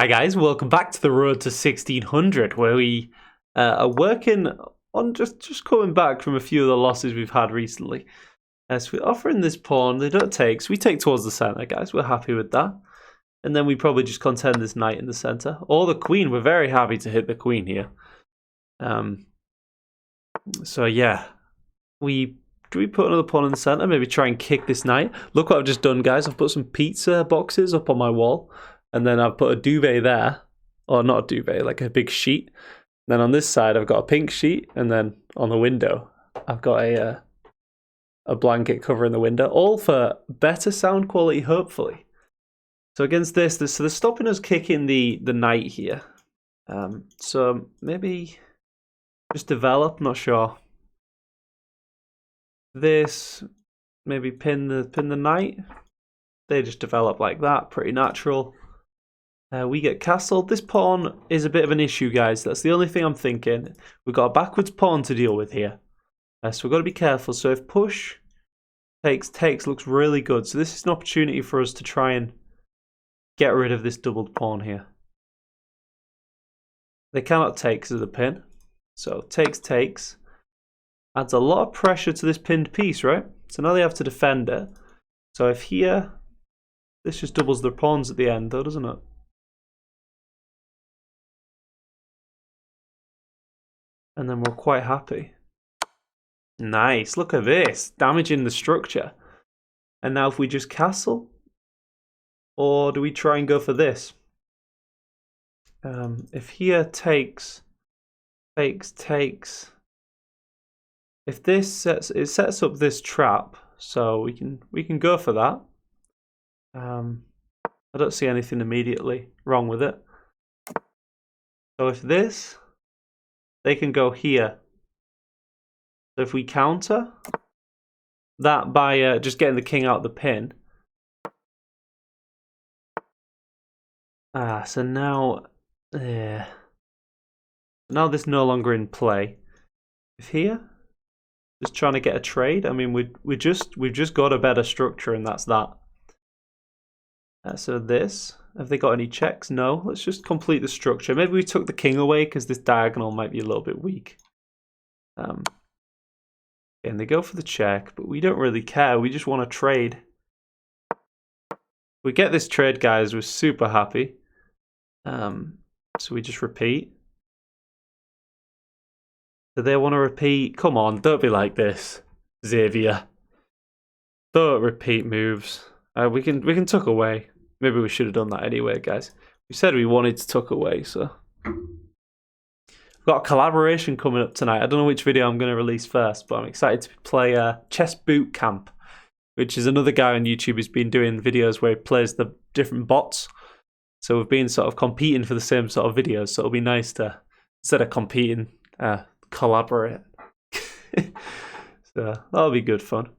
Hi guys, welcome back to the road to 1600, where we are working on just coming back from a few of the losses we've had recently. So we're offering this pawn, they don't take, so we take towards the centre, guys. We're happy with that. And then we probably just contend this knight in the centre. Or the queen, we're very happy to hit the queen here. So yeah, do we put another pawn in the centre? Maybe try and kick this knight. Look what I've just done, guys. I've put some pizza boxes up on my wall. And then I've put a duvet there. Or not a duvet, like a big sheet. Then on this side, I've got a pink sheet. And then on the window, I've got a blanket covering the window. All for better sound quality, hopefully. So against this, so they're stopping us kicking the knight here. So maybe just develop, not sure. This, maybe pin the knight. They just develop like that, pretty natural. We get castled. This pawn is a bit of an issue, guys. That's the only thing I'm thinking. We've got a backwards pawn to deal with here. So we've got to be careful. So if push takes looks really good. So this is an opportunity for us to try and get rid of this doubled pawn here. They cannot take because of the pin. So takes. Adds a lot of pressure to this pinned piece, right? So now they have to defend it. So if here, this just doubles their pawns at the end though, doesn't it? And then we're quite happy. Nice, look at this. Damaging the structure. And now if we just castle? Or do we try and go for this? If here takes. If this sets up this trap, so we can go for that. I don't see anything immediately wrong with it. So if this, they can go here. So if we counter that by just getting the king out the pin. So now, now this no longer in play. If here, just trying to get a trade. I mean, we've just got a better structure, and that's that. So this, have they got any checks? No. Let's just complete the structure. Maybe we took the king away because this diagonal might be a little bit weak. And they go for the check, but we don't really care. We just want to trade. If we get this trade, guys, we're super happy. So we just repeat. Do they want to repeat? Come on, don't be like this, Xavier. Don't repeat moves. We can tuck away. Maybe we should have done that anyway, guys. We said we wanted to tuck away, so. We've got a collaboration coming up tonight. I don't know which video I'm going to release first, but I'm excited to play Chess Boot Camp, which is another guy on YouTube who's been doing videos where he plays the different bots. So we've been sort of competing for the same sort of videos, so it'll be nice to, instead of competing, collaborate. So that'll be good fun.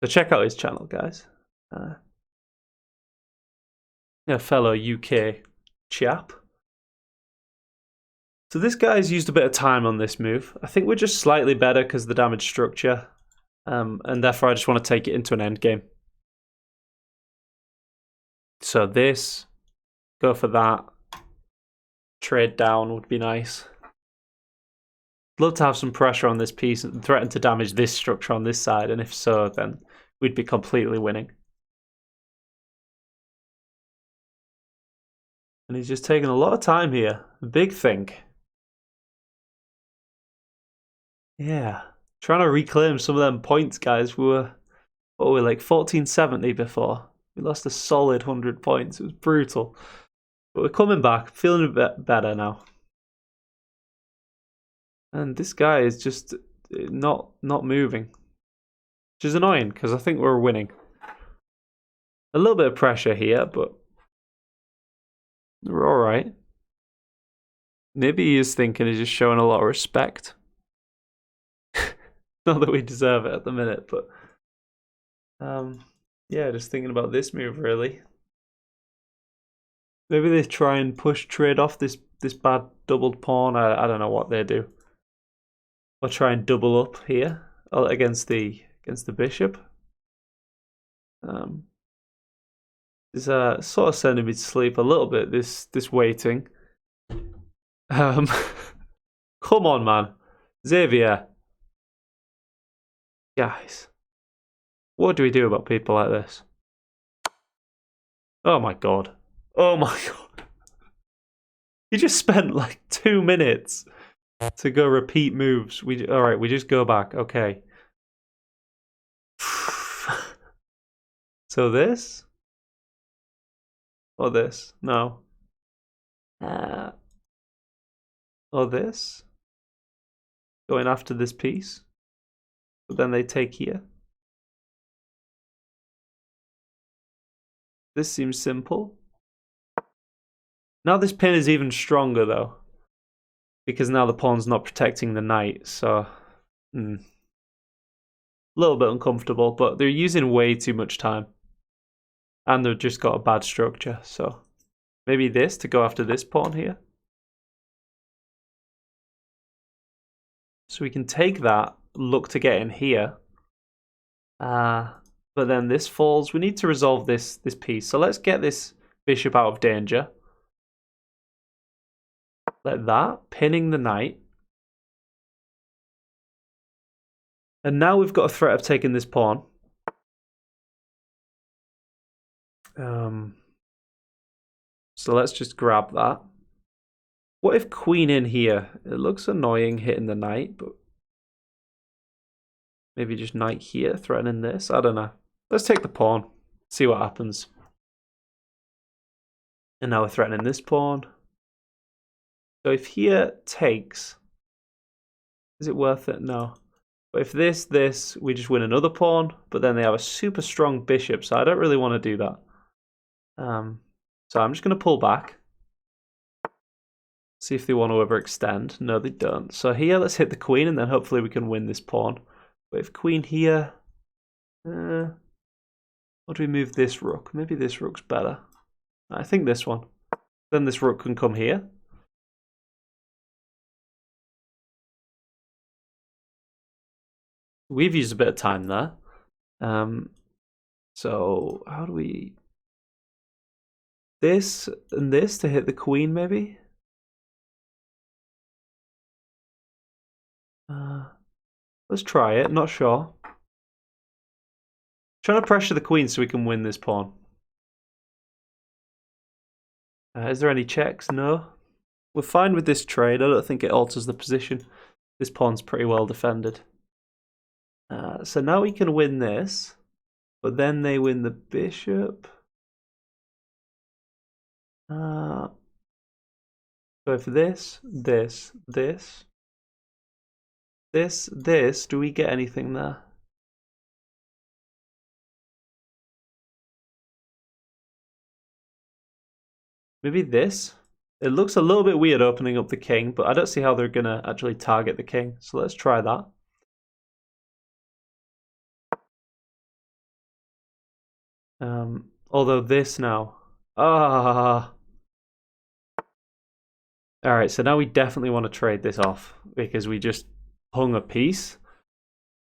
So check out his channel, guys. A fellow UK chap. So this guy's used a bit of time on this move. I think we're just slightly better because of the damage structure. And therefore I just want to take it into an endgame. So this, go for that. Trade down would be nice. Love to have some pressure on this piece and threaten to damage this structure on this side, and if so, then we'd be completely winning. And he's just taking a lot of time here. A big thing. Yeah. Trying to reclaim some of them points, guys. We were like 1470 before. We lost a solid 100 points. It was brutal. But we're coming back, feeling a bit better now. And this guy is just not moving. Which is annoying, because I think we're winning. A little bit of pressure here, but we're alright. Maybe he is thinking he's just showing a lot of respect. Not that we deserve it at the minute, but yeah, just thinking about this move really. Maybe they try and push trade off this bad doubled pawn. I don't know what they do. Or try and double up here against the bishop. is sort of sending me to sleep a little bit. This waiting. Come on, man, Xavier. Guys, what do we do about people like this? Oh my god. Oh my god. He just spent like 2 minutes to go repeat moves. Alright, we just go back. Okay. So this? Or this? No. Or this? Going after this piece? But then they take here. This seems simple. Now this pin is even stronger though. Because now the pawn's not protecting the knight, so... a little bit uncomfortable, but they're using way too much time. And they've just got a bad structure, so... maybe this to go after this pawn here. So we can take that, look to get in here. But then this falls. We need to resolve this piece. So let's get this bishop out of danger. Like that, pinning the knight. And now we've got a threat of taking this pawn. So let's just grab that. What if queen in here? It looks annoying hitting the knight, but maybe just knight here, threatening this. I don't know. Let's take the pawn, see what happens. And now we're threatening this pawn. So if here takes, is it worth it? No. But if this, we just win another pawn, but then they have a super strong bishop, so I don't really want to do that. So I'm just going to pull back. See if they want to overextend. No, they don't. So here, let's hit the queen, and then hopefully we can win this pawn. But if queen here... or do we move this rook? Maybe this rook's better. I think this one. Then this rook can come here. We've used a bit of time there. So how do we... this and this to hit the queen, maybe? Let's try it, not sure. Trying to pressure the queen so we can win this pawn. Is there any checks? No. We're fine with this trade. I don't think it alters the position. This pawn's pretty well defended. So now we can win this. But then they win the bishop. So if this, do we get anything there? Maybe this? It looks a little bit weird opening up the king, but I don't see how they're going to actually target the king. So let's try that. Although this now... Alright, so now we definitely want to trade this off because we just hung a piece.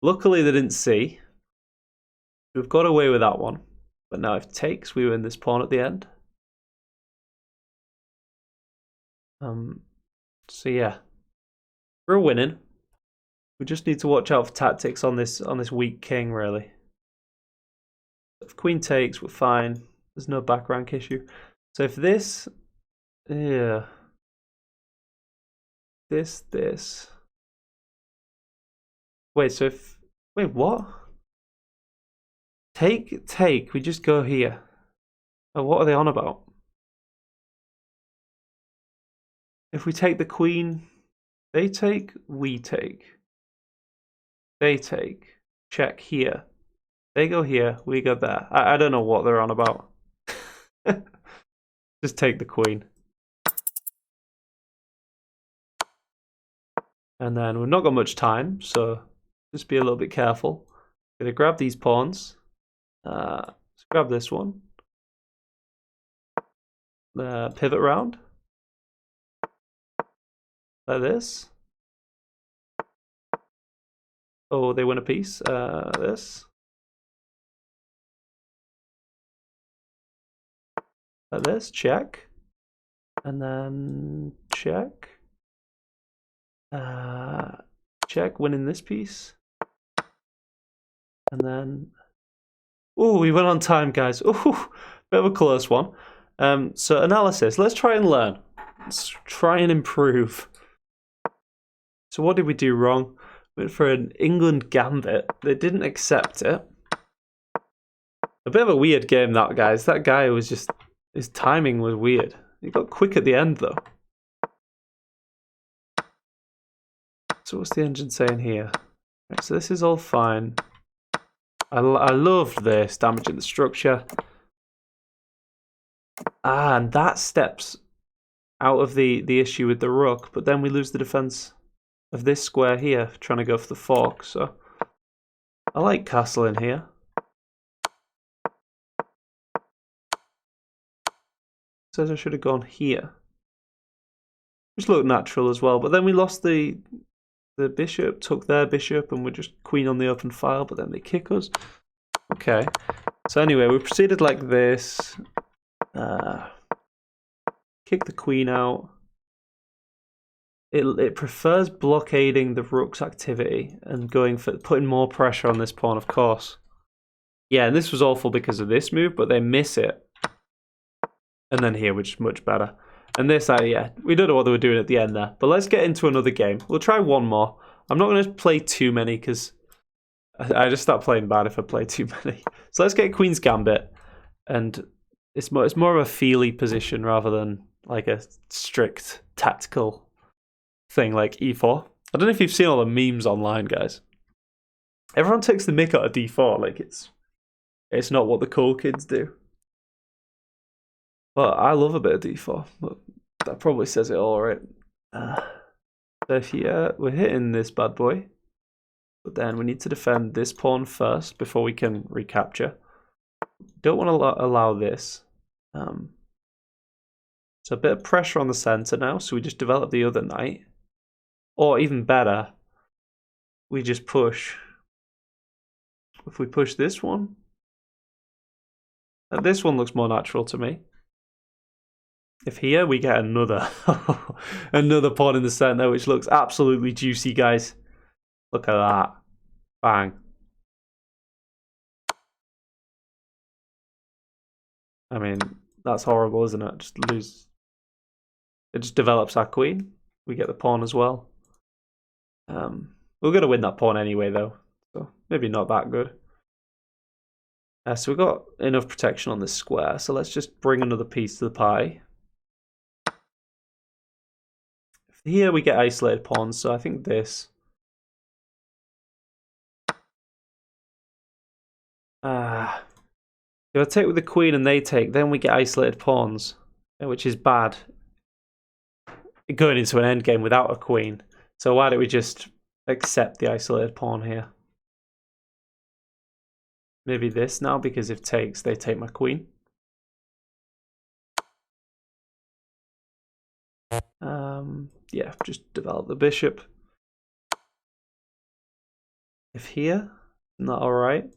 Luckily they didn't see. We've got away with that one. But now if takes, we win this pawn at the end. So yeah, we're winning. We just need to watch out for tactics on this weak king, really. If queen takes, we're fine. There's no back rank issue. So if this, yeah, this. Wait, so if wait, what? Take. We just go here. Oh, what are they on about? If we take the queen, they take, we take. They take. Check here. They go here, we go there. I don't know what they're on about. Just take the queen. And then we've not got much time, so just be a little bit careful. Gonna grab these pawns. Let's grab this one. Pivot round. Like this. Oh, they win a piece. This. like this, check. And then check. Check, winning this piece. And then... Oh, we went on time, guys. Oh, bit of a close one. So analysis, let's try and learn. Let's try and improve. So what did we do wrong? Went for an England gambit. They didn't accept it. A bit of a weird game, that, guys. That guy was just... His timing was weird. He got quick at the end, though. So what's the engine saying here? Right, so this is all fine. I loved this, damaging the structure. And that steps out of the issue with the rook, but then we lose the defense of this square here, trying to go for the fork. So I like castle in here. Says I should have gone here, which looked natural as well, but then we lost the bishop, took their bishop, and we're just queen on the open file, but then they kick us. Okay, so anyway, we proceeded like this. Kick the queen out. It prefers blockading the rook's activity and going for putting more pressure on this pawn, of course. Yeah, and this was awful because of this move, but they miss it. And then here, which is much better. And this, yeah, we don't know what they were doing at the end there. But let's get into another game. We'll try one more. I'm not going to play too many because I just start playing bad if I play too many. So let's get Queen's Gambit. And it's more of a feely position rather than like a strict tactical thing like e4. I don't know if you've seen all the memes online, guys. Everyone takes the mick out of d4 like it's not what the cool kids do. But I love a bit of d4. But that probably says it all, right? So here we're hitting this bad boy, but then we need to defend this pawn first before we can recapture. Don't want to allow this. So a bit of pressure on the center now, so we just develop the other knight. Or even better, we just push. If we push this one, this one looks more natural to me. If here we get another another pawn in the center, which looks absolutely juicy, guys. Look at that. Bang. I mean, that's horrible, isn't it? Just lose. It just develops our queen. We get the pawn as well. We're going to win that pawn anyway, though. So maybe not that good. So we've got enough protection on this square. So let's just bring another piece to the pie. Here we get isolated pawns, so I think this. If I take with the queen and they take, then we get isolated pawns, which is bad. Going into an endgame without a queen. So why don't we just accept the isolated pawn here? Maybe this now, because if takes, they take my queen. Yeah, just develop the bishop. If here, not alright.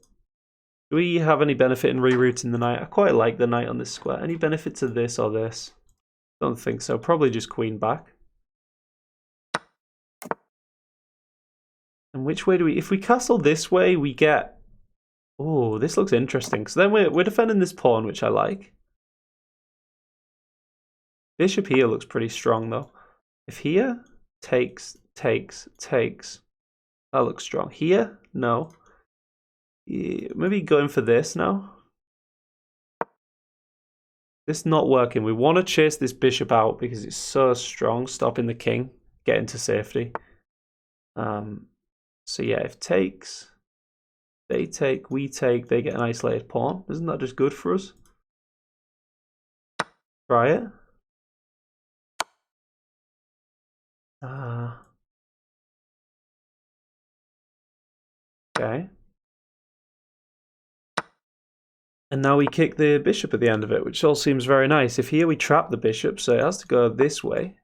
Do we have any benefit in rerouting the knight? I quite like the knight on this square. Any benefit to this or this? Don't think so. Probably just queen back. And which way do we... If we castle this way, we get... Oh, this looks interesting. So then we're defending this pawn, which I like. Bishop here looks pretty strong, though. If here, takes, that looks strong. Here, no. Yeah, maybe going for this now. This is not working. We want to chase this bishop out because it's so strong, stopping the king getting to safety. So yeah, if takes, they take, we take, they get an isolated pawn. Isn't that just good for us? Try it. Okay. And now we kick the bishop at the end of it, which all seems very nice. If here we trap the bishop, so it has to go this way.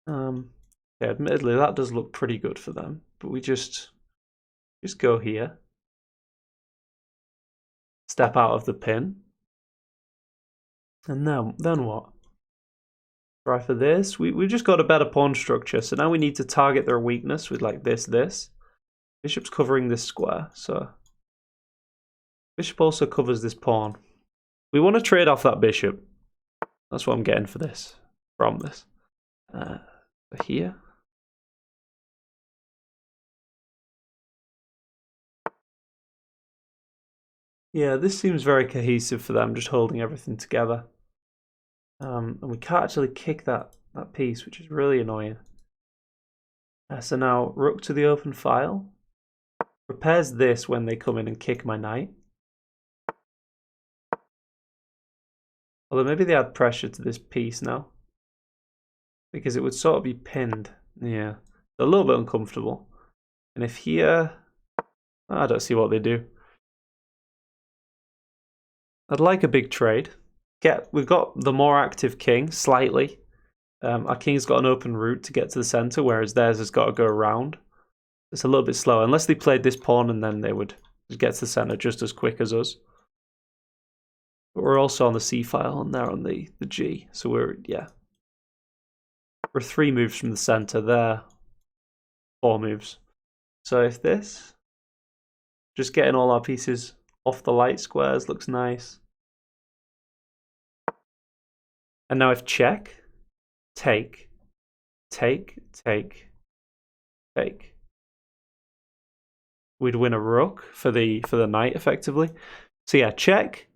Yeah, admittedly, that does look pretty good for them. But we just go here. Step out of the pin. And then what? Try for this. We've just got a better pawn structure, so now we need to target their weakness with like this. Bishop's covering this square, so bishop also covers this pawn. We want to trade off that bishop. That's what I'm getting for this, from this. Here. Yeah, this seems very cohesive for them, just holding everything together. And we can't actually kick that piece, which is really annoying. So now, rook to the open file. Repairs this when they come in and kick my knight. Although maybe they add pressure to this piece now. Because it would sort of be pinned. Yeah, a little bit uncomfortable. And if here... I don't see what they do. I'd like a big trade. We've got the more active king, slightly. Our king's got an open route to get to the center, whereas theirs has got to go around. It's a little bit slower, unless they played this pawn and then they would get to the center just as quick as us. But we're also on the C file and they're on the G, so we're 3 moves from the center, they're 4 moves. So if this, just getting all our pieces off the light squares looks nice. And now if check, take, we'd win a rook for the knight effectively. So yeah, check.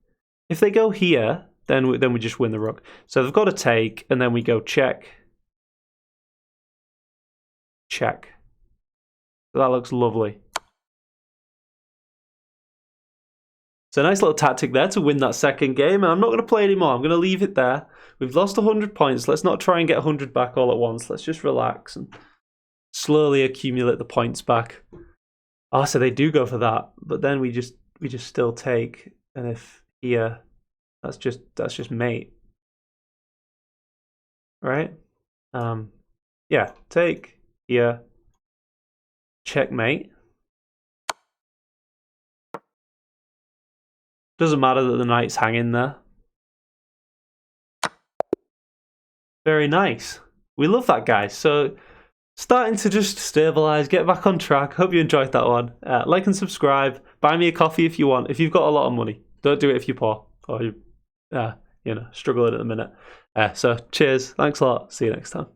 If they go here, then we just win the rook. So they've got to take, and then we go check, check. So that looks lovely. So a nice little tactic there to win that second game, and I'm not going to play anymore. I'm going to leave it there. We've lost 100 points. Let's not try and get 100 back all at once. Let's just relax and slowly accumulate the points back. Oh, so they do go for that, but then we just still take, and if here, that's just mate, right? Yeah, take here, checkmate. Doesn't matter that the knight's hanging there. Very nice. We love that, guys. So starting to just stabilize, get back on track. Hope you enjoyed that one. Like and subscribe. Buy me a coffee if you want. If you've got a lot of money, don't do it if you're poor or you, struggling at the minute. So cheers. Thanks a lot. See you next time.